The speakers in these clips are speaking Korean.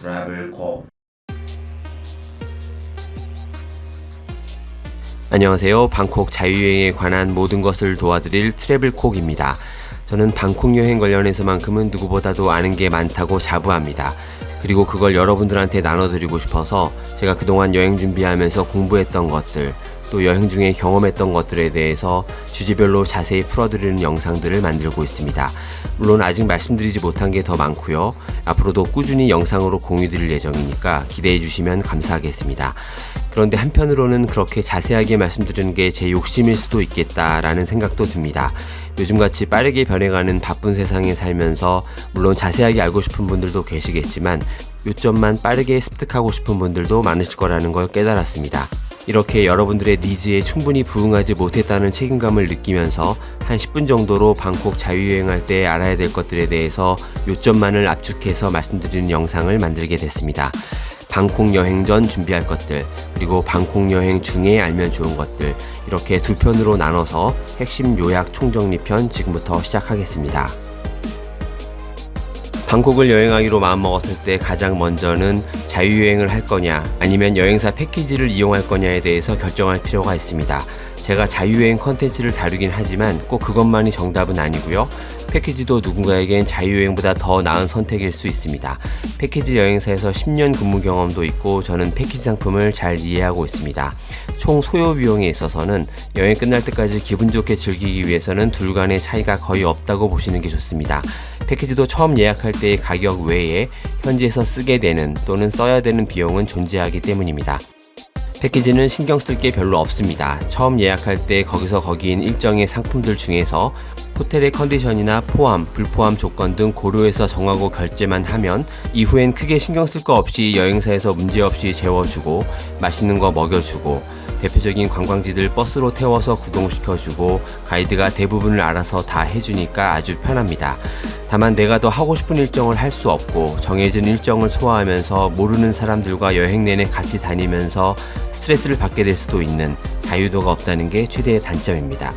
트래블콕. 안녕하세요. 방콕 자유여행에 관한 모든 것을 도와드릴 트래블콕입니다. 저는 방콕 여행 관련해서만큼은 누구보다도 아는 게 많다고 자부합니다. 그리고 그걸 여러분들한테 나눠드리고 싶어서 제가 그동안 여행 준비하면서 공부했던 것들, 또 여행 중에 경험했던 것들에 대해서 주제별로 자세히 풀어드리는 영상들을 만들고 있습니다. 물론 아직 말씀드리지 못한 게 더 많고요. 앞으로도 꾸준히 영상으로 공유드릴 예정이니까 기대해 주시면 감사하겠습니다. 그런데 한편으로는 그렇게 자세하게 말씀드리는 게 제 욕심일 수도 있겠다라는 생각도 듭니다. 요즘같이 빠르게 변해가는 바쁜 세상에 살면서 물론 자세하게 알고 싶은 분들도 계시겠지만 요점만 빠르게 습득하고 싶은 분들도 많으실 거라는 걸 깨달았습니다. 이렇게 여러분들의 니즈에 충분히 부응하지 못했다는 책임감을 느끼면서 한 10분 정도로 방콕 자유여행할 때 알아야 될 것들에 대해서 요점만을 압축해서 말씀드리는 영상을 만들게 됐습니다. 방콕 여행 전 준비할 것들, 그리고 방콕 여행 중에 알면 좋은 것들, 이렇게 두 편으로 나눠서 핵심 요약 총정리편 지금부터 시작하겠습니다. 방콕을 여행하기로 마음먹었을 때 가장 먼저는 자유여행을 할 거냐 아니면 여행사 패키지를 이용할 거냐에 대해서 결정할 필요가 있습니다. 제가 자유여행 컨텐츠를 다루긴 하지만 꼭 그것만이 정답은 아니고요. 패키지도 누군가에겐 자유여행보다 더 나은 선택일 수 있습니다. 패키지 여행사에서 10년 근무 경험도 있고 저는 패키지 상품을 잘 이해하고 있습니다. 총 소요 비용에 있어서는 여행 끝날 때까지 기분 좋게 즐기기 위해서는 둘 간의 차이가 거의 없다고 보시는 게 좋습니다. 패키지도 처음 예약할 때의 가격 외에 현지에서 쓰게 되는 또는 써야 되는 비용은 존재하기 때문입니다. 패키지는 신경 쓸 게 별로 없습니다. 처음 예약할 때 거기서 거기인 일정의 상품들 중에서 호텔의 컨디션이나 포함, 불포함 조건 등 고려해서 정하고 결제만 하면 이후엔 크게 신경 쓸 거 없이 여행사에서 문제없이 재워주고 맛있는 거 먹여주고 대표적인 관광지들 버스로 태워서 구동시켜주고 가이드가 대부분을 알아서 다 해주니까 아주 편합니다. 다만 내가 더 하고 싶은 일정을 할 수 없고 정해진 일정을 소화하면서 모르는 사람들과 여행 내내 같이 다니면서 스트레스를 받게 될 수도 있는 자유도가 없다는 게 최대의 단점입니다.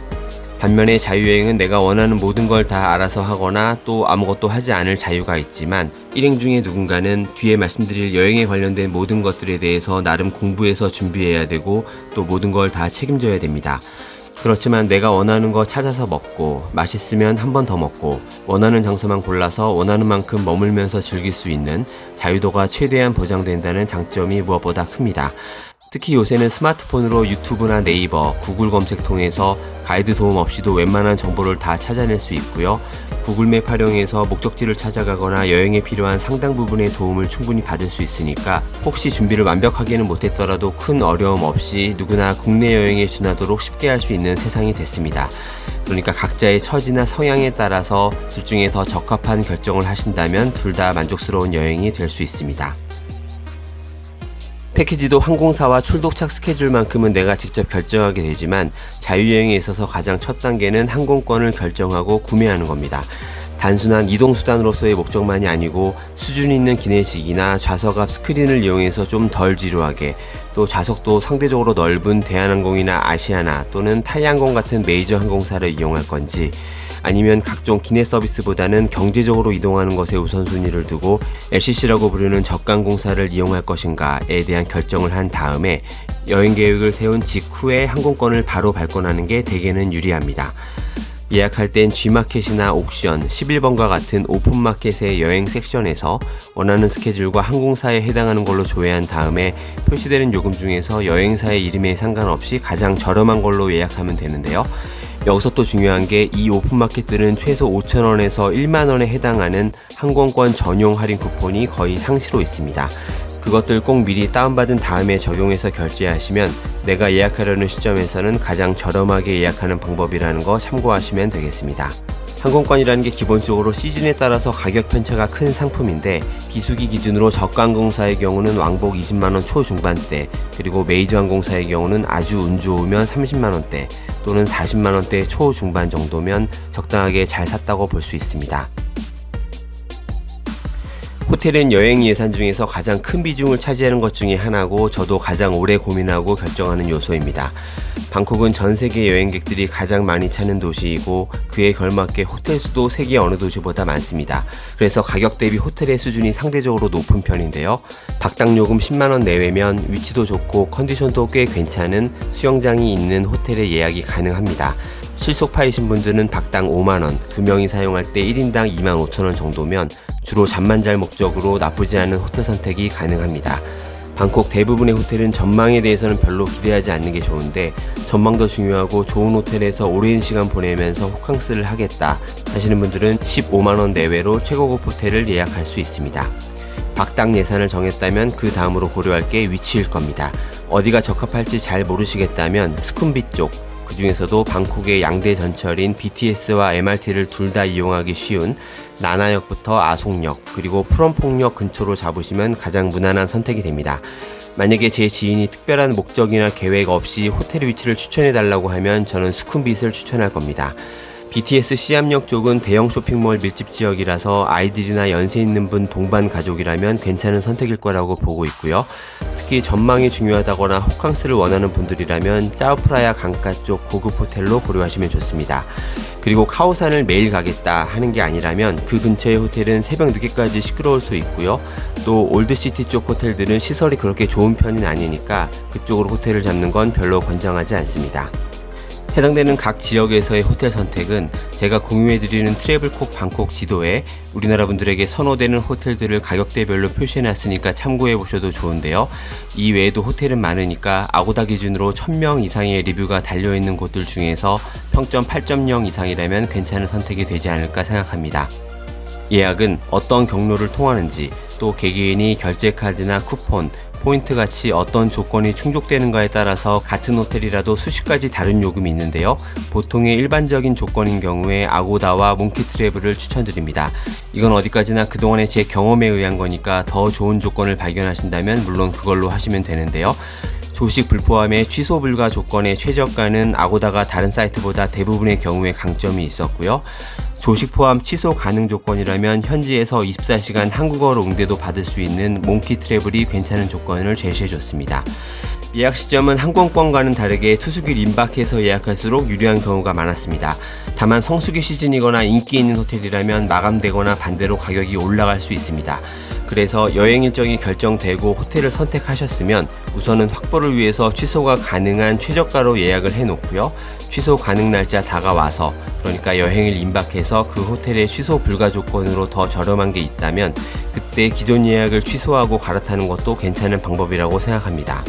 반면에 자유여행은 내가 원하는 모든 걸 다 알아서 하거나 또 아무것도 하지 않을 자유가 있지만 일행 중에 누군가는 뒤에 말씀드릴 여행에 관련된 모든 것들에 대해서 나름 공부해서 준비해야 되고 또 모든 걸 다 책임져야 됩니다. 그렇지만 내가 원하는 거 찾아서 먹고 맛있으면 한 번 더 먹고 원하는 장소만 골라서 원하는 만큼 머물면서 즐길 수 있는 자유도가 최대한 보장된다는 장점이 무엇보다 큽니다. 특히 요새는 스마트폰으로 유튜브나 네이버, 구글 검색 통해서 가이드 도움 없이도 웬만한 정보를 다 찾아낼 수 있고요. 구글맵 활용해서 목적지를 찾아가거나 여행에 필요한 상당 부분의 도움을 충분히 받을 수 있으니까 혹시 준비를 완벽하게는 못했더라도 큰 어려움 없이 누구나 국내 여행에 준하도록 쉽게 할 수 있는 세상이 됐습니다. 그러니까 각자의 처지나 성향에 따라서 둘 중에 더 적합한 결정을 하신다면 둘 다 만족스러운 여행이 될 수 있습니다. 패키지도 항공사와 출도착 스케줄만큼은 내가 직접 결정하게 되지만 자유여행에 있어서 가장 첫 단계는 항공권을 결정하고 구매하는 겁니다. 단순한 이동수단으로서의 목적만이 아니고 수준 있는 기내식이나 좌석 앞 스크린을 이용해서 좀 덜 지루하게 또 좌석도 상대적으로 넓은 대한항공이나 아시아나 또는 타이항공 같은 메이저 항공사를 이용할 건지 아니면 각종 기내 서비스보다는 경제적으로 이동하는 것에 우선순위를 두고 LCC라고 부르는 저가항공사를 이용할 것인가에 대한 결정을 한 다음에 여행 계획을 세운 직후에 항공권을 바로 발권하는 게 대개는 유리합니다. 예약할 땐 G마켓이나 옥션, 11번과 같은 오픈마켓의 여행 섹션에서 원하는 스케줄과 항공사에 해당하는 걸로 조회한 다음에 표시되는 요금 중에서 여행사의 이름에 상관없이 가장 저렴한 걸로 예약하면 되는데요. 여기서 또 중요한 게 이 오픈마켓들은 최소 5,000원에서 10,000원에 해당하는 항공권 전용 할인 쿠폰이 거의 상시로 있습니다. 그것들 꼭 미리 다운받은 다음에 적용해서 결제하시면 내가 예약하려는 시점에서는 가장 저렴하게 예약하는 방법이라는 거 참고하시면 되겠습니다. 항공권이라는 게 기본적으로 시즌에 따라서 가격 편차가 큰 상품인데 비수기 기준으로 저가 항공사의 경우는 왕복 20만원 초중반대 그리고 메이저 항공사의 경우는 아주 운 좋으면 30만원대 또는 40만원대 초중반 정도면 적당하게 잘 샀다고 볼 수 있습니다. 호텔은 여행 예산 중에서 가장 큰 비중을 차지하는 것 중에 하나고 저도 가장 오래 고민하고 결정하는 요소입니다. 방콕은 전 세계 여행객들이 가장 많이 찾는 도시이고 그에 걸맞게 호텔 수도 세계 어느 도시보다 많습니다. 그래서 가격 대비 호텔의 수준이 상대적으로 높은 편인데요. 박당 요금 10만원 내외면 위치도 좋고 컨디션도 꽤 괜찮은 수영장이 있는 호텔에 예약이 가능합니다. 실속파이신 분들은 박당 5만원, 2명이 사용할 때 1인당 25,000원 정도면 주로 잠만 잘 목적으로 나쁘지 않은 호텔 선택이 가능합니다. 방콕 대부분의 호텔은 전망에 대해서는 별로 기대하지 않는 게 좋은데 전망도 중요하고 좋은 호텔에서 오랜 시간 보내면서 호캉스를 하겠다 하시는 분들은 15만원 내외로 최고급 호텔을 예약할 수 있습니다. 박당 예산을 정했다면 그 다음으로 고려할 게 위치일 겁니다. 어디가 적합할지 잘 모르시겠다면 스쿰빗 쪽, 그 중에서도 방콕의 양대 전철인 BTS와 MRT를 둘 다 이용하기 쉬운 나나역부터 아송역 그리고 프롬퐁역 근처로 잡으시면 가장 무난한 선택이 됩니다. 만약에 제 지인이 특별한 목적이나 계획 없이 호텔 위치를 추천해 달라고 하면 저는 스쿰빗을 추천할 겁니다. BTS 시암역 쪽은 대형 쇼핑몰 밀집 지역이라서 아이들이나 연세 있는 분 동반 가족이라면 괜찮은 선택일 거라고 보고 있고요. 특히 전망이 중요하다거나 호캉스를 원하는 분들이라면 짜오프라야 강가 쪽 고급 호텔로 고려하시면 좋습니다. 그리고 카오산을 매일 가겠다 하는 게 아니라면 그 근처의 호텔은 새벽 늦게까지 시끄러울 수 있고요. 또 올드시티 쪽 호텔들은 시설이 그렇게 좋은 편은 아니니까 그쪽으로 호텔을 잡는 건 별로 권장하지 않습니다. 해당되는 각 지역에서의 호텔 선택은 제가 공유해드리는 트래블콕 방콕 지도에 우리나라 분들에게 선호되는 호텔들을 가격대별로 표시해놨으니까 참고해보셔도 좋은데요. 이 외에도 호텔은 많으니까 아고다 기준으로 1000명 이상의 리뷰가 달려있는 곳들 중에서 평점 8.0 이상이라면 괜찮은 선택이 되지 않을까 생각합니다. 예약은 어떤 경로를 통하는지, 또 개개인이 결제카드나 쿠폰, 포인트같이 어떤 조건이 충족되는가에 따라서 같은 호텔이라도 수십 가지 다른 요금이 있는데요. 보통의 일반적인 조건인 경우에 아고다와 몽키트래블을 추천드립니다. 이건 어디까지나 그동안의 제 경험에 의한 거니까 더 좋은 조건을 발견하신다면 물론 그걸로 하시면 되는데요. 조식 불포함의 취소 불가 조건의 최저가는 아고다가 다른 사이트보다 대부분의 경우에 강점이 있었고요. 조식 포함 취소 가능 조건이라면 현지에서 24시간 한국어로 응대도 받을 수 있는 몽키 트래블이 괜찮은 조건을 제시해줬습니다. 예약 시점은 항공권과는 다르게 투숙일 임박해서 예약할수록 유리한 경우가 많았습니다. 다만 성수기 시즌이거나 인기 있는 호텔이라면 마감되거나 반대로 가격이 올라갈 수 있습니다. 그래서 여행 일정이 결정되고 호텔을 선택하셨으면 우선은 확보를 위해서 취소가 가능한 최저가로 예약을 해놓고요. 취소 가능 날짜 다가와서, 그러니까 여행을 임박해서 그 호텔의 취소 불가 조건으로 더 저렴한 게 있다면 그때 기존 예약을 취소하고 갈아타는 것도 괜찮은 방법이라고 생각합니다.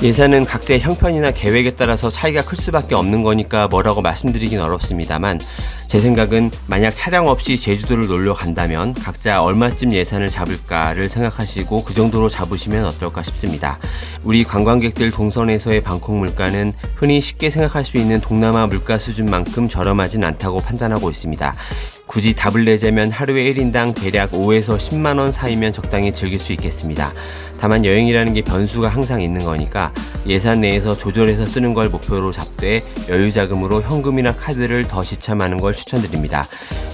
예산은 각자의 형편이나 계획에 따라서 차이가 클 수밖에 없는 거니까 뭐라고 말씀드리긴 어렵습니다만, 제 생각은 만약 차량 없이 제주도를 놀러 간다면 각자 얼마쯤 예산을 잡을까를 생각하시고 그 정도로 잡으시면 어떨까 싶습니다. 우리 관광객들 동선에서의 방콕 물가는 흔히 쉽게 생각할 수 있는 동남아 물가 수준만큼 저렴하진 않다고 판단하고 있습니다. 굳이 답을 내자면 하루에 1인당 대략 5에서 10만원 사이면 적당히 즐길 수 있겠습니다. 다만 여행이라는 게 변수가 항상 있는 거니까 예산 내에서 조절해서 쓰는 걸 목표로 잡되 여유자금으로 현금이나 카드를 더 지참하는 걸 추천드립니다.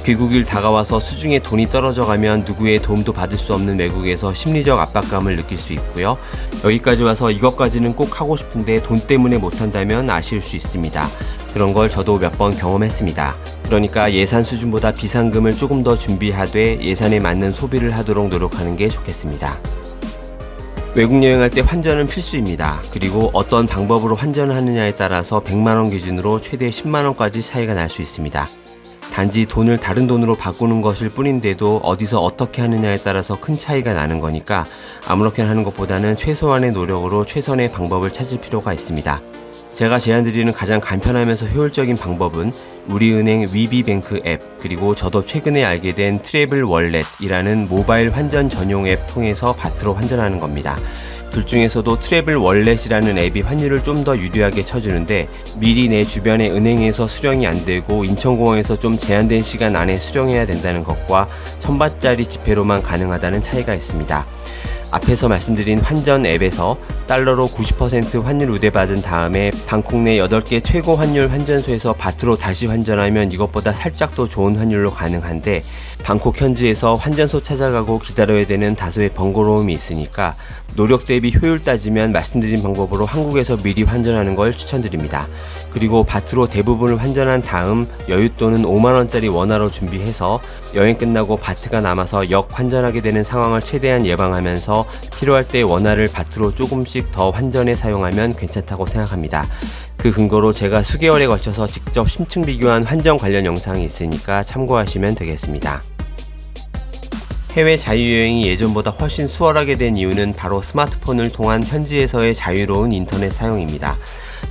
귀국일 다가와서 수중에 돈이 떨어져 가면 누구의 도움도 받을 수 없는 외국에서 심리적 압박감을 느낄 수 있고요. 여기까지 와서 이것까지는 꼭 하고 싶은데 돈 때문에 못한다면 아쉬울 수 있습니다. 그런 걸 저도 몇 번 경험했습니다. 그러니까 예산 수준보다 비상금을 조금 더 준비하되 예산에 맞는 소비를 하도록 노력하는 게 좋겠습니다. 외국 여행할 때 환전은 필수입니다. 그리고 어떤 방법으로 환전을 하느냐에 따라서 100만원 기준으로 최대 10만원까지 차이가 날 수 있습니다. 단지 돈을 다른 돈으로 바꾸는 것일 뿐인데도 어디서 어떻게 하느냐에 따라서 큰 차이가 나는 거니까 아무렇게나 하는 것보다는 최소한의 노력으로 최선의 방법을 찾을 필요가 있습니다. 제가 제안드리는 가장 간편하면서 효율적인 방법은 우리은행 위비뱅크 앱, 그리고 저도 최근에 알게 된 트래블 월렛이라는 모바일 환전 전용 앱 통해서 바트로 환전하는 겁니다. 둘 중에서도 트래블 월렛이라는 앱이 환율을 좀 더 유리하게 쳐주는데 미리 내 주변의 은행에서 수령이 안 되고 인천공항에서 좀 제한된 시간 안에 수령해야 된다는 것과 1000바트짜리 지폐로만 가능하다는 차이가 있습니다. 앞에서 말씀드린 환전 앱에서 달러로 90% 환율 우대받은 다음에 방콕 내 8개 최고 환율 환전소에서 바트로 다시 환전하면 이것보다 살짝 더 좋은 환율로 가능한데, 방콕 현지에서 환전소 찾아가고 기다려야 되는 다소의 번거로움이 있으니까 노력 대비 효율 따지면 말씀드린 방법으로 한국에서 미리 환전하는 걸 추천드립니다. 그리고 바트로 대부분을 환전한 다음 여윳돈은 5만원짜리 원화로 준비해서 여행 끝나고 바트가 남아서 역환전하게 되는 상황을 최대한 예방하면서 필요할 때 원화를 바트로 조금씩 더 환전해 사용하면 괜찮다고 생각합니다. 그 근거로 제가 수개월에 걸쳐서 직접 심층 비교한 환전 관련 영상이 있으니까 참고하시면 되겠습니다. 해외 자유여행이 예전보다 훨씬 수월하게 된 이유는 바로 스마트폰을 통한 현지에서의 자유로운 인터넷 사용입니다.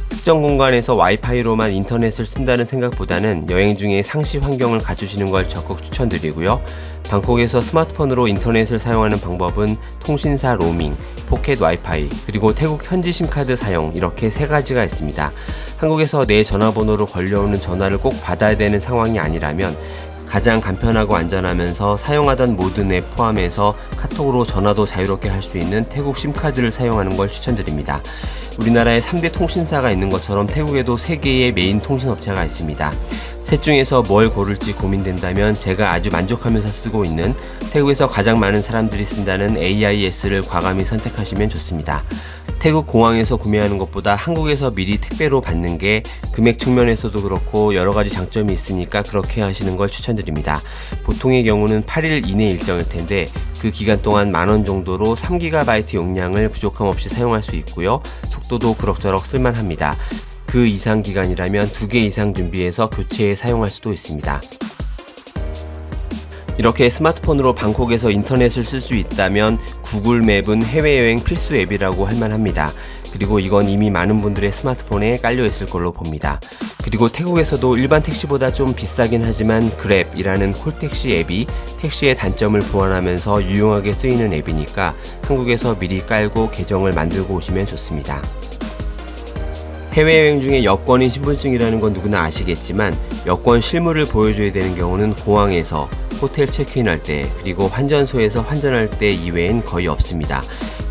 특정 공간에서 와이파이로만 인터넷을 쓴다는 생각보다는 여행 중에 상시 환경을 갖추시는 걸 적극 추천드리고요. 방콕에서 스마트폰으로 인터넷을 사용하는 방법은 통신사 로밍, 포켓 와이파이, 그리고 태국 현지 심카드 사용, 이렇게 3가지가 있습니다. 한국에서 내 전화번호로 걸려오는 전화를 꼭 받아야 되는 상황이 아니라면 가장 간편하고 안전하면서 사용하던 모든 앱 포함해서 카톡으로 전화도 자유롭게 할 수 있는 태국 심카드를 사용하는 걸 추천드립니다. 우리나라에 3대 통신사가 있는 것처럼 태국에도 3개의 메인 통신업체가 있습니다. 셋 중에서 뭘 고를지 고민된다면 제가 아주 만족하면서 쓰고 있는 태국에서 가장 많은 사람들이 쓴다는 AIS를 과감히 선택하시면 좋습니다. 태국 공항에서 구매하는 것보다 한국에서 미리 택배로 받는 게 금액 측면에서도 그렇고 여러가지 장점이 있으니까 그렇게 하시는 걸 추천드립니다. 보통의 경우는 8일 이내 일정일 텐데 그 기간 동안 만원 정도로 3GB 용량을 부족함 없이 사용할 수 있고요. 속도도 그럭저럭 쓸만합니다. 그 이상 기간이라면 2개 이상 준비해서 교체해 사용할 수도 있습니다. 이렇게 스마트폰으로 방콕에서 인터넷을 쓸 수 있다면 구글 맵은 해외여행 필수 앱이라고 할 만합니다. 그리고 이건 이미 많은 분들의 스마트폰에 깔려 있을 걸로 봅니다. 그리고 태국에서도 일반 택시보다 좀 비싸긴 하지만 그랩이라는 콜택시 앱이 택시의 단점을 보완하면서 유용하게 쓰이는 앱이니까 한국에서 미리 깔고 계정을 만들고 오시면 좋습니다. 해외여행 중에 여권인 신분증이라는 건 누구나 아시겠지만 여권 실물을 보여줘야 되는 경우는 공항에서, 호텔 체크인할 때, 그리고 환전소에서 환전할 때 이외엔 거의 없습니다.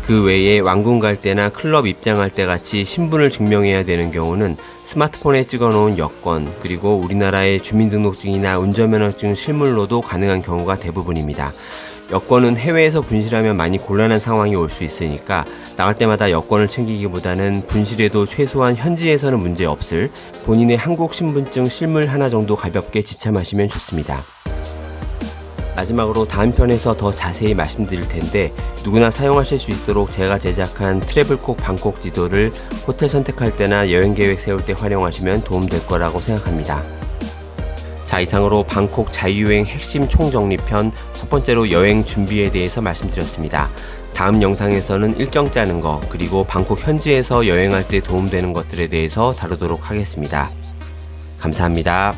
그 외에 왕궁 갈 때나 클럽 입장할 때 같이 신분을 증명해야 되는 경우는 스마트폰에 찍어놓은 여권, 그리고 우리나라의 주민등록증이나 운전면허증 실물로도 가능한 경우가 대부분입니다. 여권은 해외에서 분실하면 많이 곤란한 상황이 올 수 있으니까 나갈 때마다 여권을 챙기기보다는 분실해도 최소한 현지에서는 문제 없을 본인의 한국 신분증 실물 하나 정도 가볍게 지참하시면 좋습니다. 마지막으로 다음 편에서 더 자세히 말씀드릴 텐데 누구나 사용하실 수 있도록 제가 제작한 트래블콕 방콕 지도를 호텔 선택할 때나 여행 계획 세울 때 활용하시면 도움될 거라고 생각합니다. 자, 이상으로 방콕 자유여행 핵심 총정리편 첫 번째로 여행 준비에 대해서 말씀드렸습니다. 다음 영상에서는 일정 짜는 거, 그리고 방콕 현지에서 여행할 때 도움되는 것들에 대해서 다루도록 하겠습니다. 감사합니다.